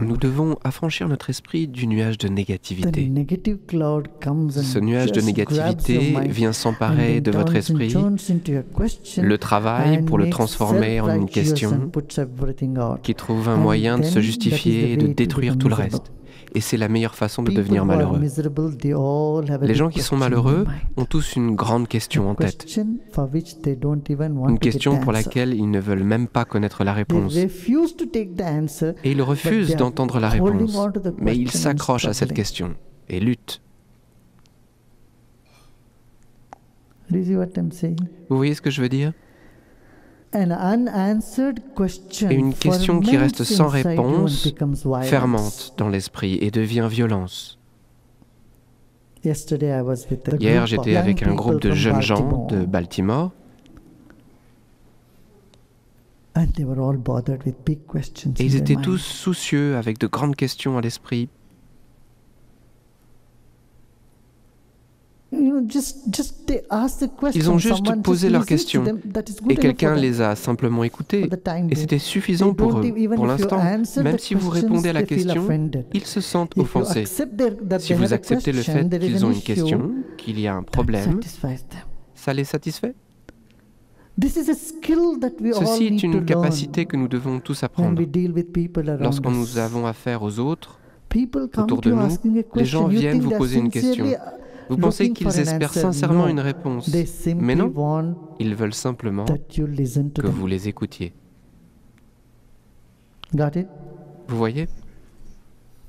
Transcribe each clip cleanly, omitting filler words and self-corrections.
Nous devons affranchir notre esprit du nuage de négativité. Ce nuage de négativité vient s'emparer de votre esprit, le travail pour le transformer en une question qui trouve un moyen de se justifier et de détruire tout le reste. Et c'est la meilleure façon de devenir malheureux. Les gens qui sont malheureux ont tous une grande question en tête. Une question pour laquelle ils ne veulent même pas connaître la réponse. Et ils refusent d'entendre la réponse. Mais ils s'accrochent à cette question et luttent. Vous voyez ce que je veux dire ? Et une question qui reste sans réponse fermente dans l'esprit et devient violence. Hier, j'étais avec un groupe de jeunes gens de Baltimore. Et ils étaient tous soucieux avec de grandes questions à l'esprit. Ils ont juste posé leurs questions et quelqu'un les a simplement écoutées et c'était suffisant pour eux. Pour l'instant, même si vous répondez à la question, ils se sentent offensés. Si vous acceptez le fait qu'ils ont une question, qu'il y a un problème, ça les satisfait. Ceci est une capacité que nous devons tous apprendre. Lorsqu'on nous avons affaire aux autres, autour de nous, les gens viennent vous poser une question. Vous pensez qu'ils espèrent sincèrement une réponse, mais non, ils veulent simplement que vous les écoutiez. Vous voyez ?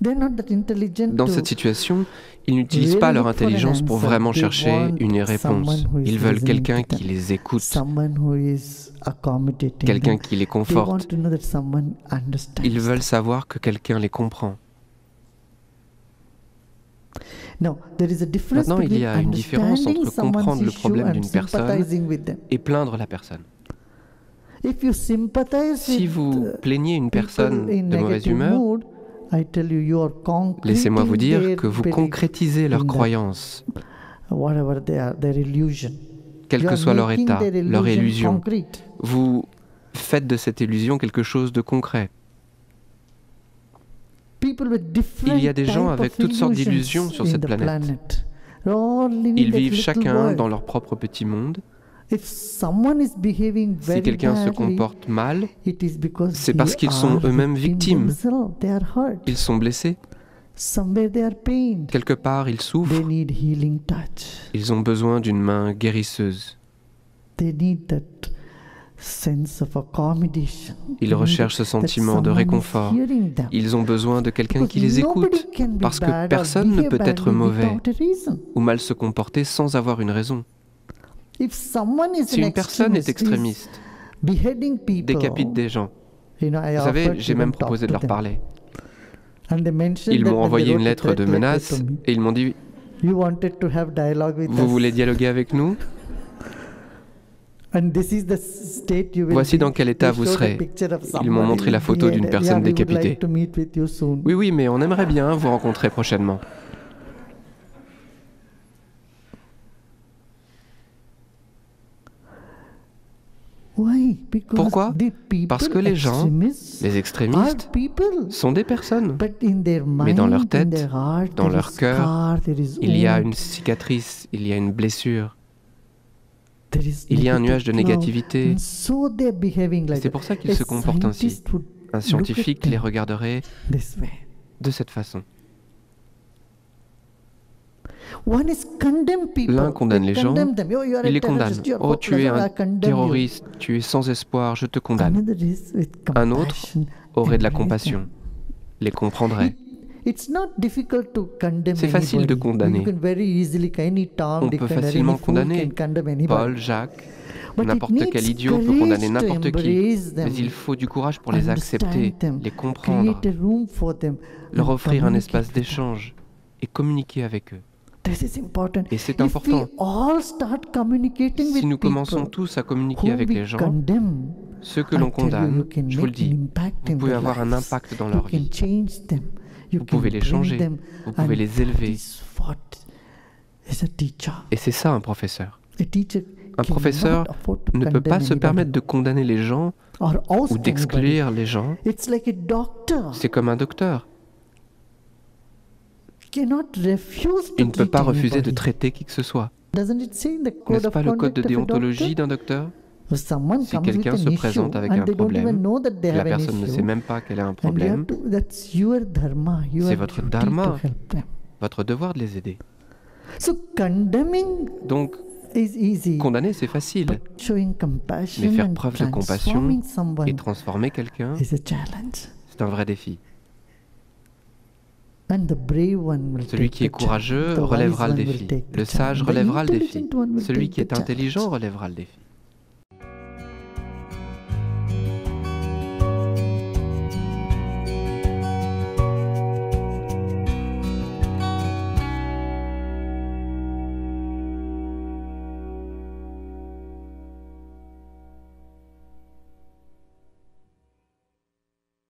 Dans cette situation, ils n'utilisent pas leur intelligence pour vraiment chercher une réponse. Ils veulent quelqu'un qui les écoute, quelqu'un qui les conforte. Ils veulent savoir que quelqu'un les comprend. Maintenant, il y a une différence entre comprendre le problème d'une personne et plaindre la personne. Si vous plaignez une personne de mauvaise humeur, laissez-moi vous dire que vous concrétisez leurs croyances, quel que soit leur état, leur illusion. Vous faites de cette illusion quelque chose de concret. Il y a des gens avec toutes sortes d'illusions sur cette planète. Ils vivent chacun dans leur propre petit monde. Si quelqu'un se comporte mal, c'est parce qu'ils sont eux-mêmes victimes. Ils sont blessés. Quelque part, ils souffrent. Ils ont besoin d'une main guérisseuse. Ils recherchent ce sentiment de réconfort. Ils ont besoin de quelqu'un qui les écoute, parce que personne ne peut être mauvais ou mal se comporter sans avoir une raison. Si une personne est extrémiste, décapite des gens, vous savez, j'ai même proposé de leur parler. Ils m'ont envoyé une lettre de menace et ils m'ont dit « Vous voulez dialoguer avec nous ? Voici dans quel état vous serez. » Ils m'ont montré la photo d'une personne décapitée. « Oui, mais on aimerait bien vous rencontrer prochainement. » Pourquoi ? Parce que les gens, les extrémistes, sont des personnes. Mais dans leur tête, dans leur cœur, il y a une cicatrice, il y a une blessure. Il y a un nuage de négativité. C'est pour ça qu'ils se comportent ainsi. Un scientifique les regarderait de cette façon. L'un condamne les gens, il les condamne. « Oh, tu es un terroriste, tu es sans espoir, je te condamne. » Un autre aurait de la compassion, les comprendrait. C'est facile de condamner. On peut facilement condamner. Paul, Jacques, n'importe quel idiot peut condamner n'importe qui. Mais il faut du courage pour les accepter, les comprendre, leur offrir un espace d'échange et communiquer avec eux. Et c'est important. Si nous commençons tous à communiquer avec les gens, ceux que l'on condamne, je vous le dis, vous pouvez avoir un impact dans leur vie. Vous pouvez les changer, vous pouvez les élever. Et c'est ça un professeur. Un professeur ne peut pas se permettre de condamner les gens ou d'exclure les gens. C'est comme un docteur. Il ne peut pas refuser de traiter qui que ce soit. N'est-ce pas le code de déontologie d'un docteur? Si quelqu'un se présente avec un problème, la personne ne sait même pas qu'elle a un problème, c'est votre dharma, votre devoir de les aider. Donc, condamner, c'est facile, mais faire preuve de compassion et transformer quelqu'un, c'est un vrai défi. Celui qui est courageux relèvera le défi. Le sage relèvera le défi. Celui qui est intelligent relèvera le défi.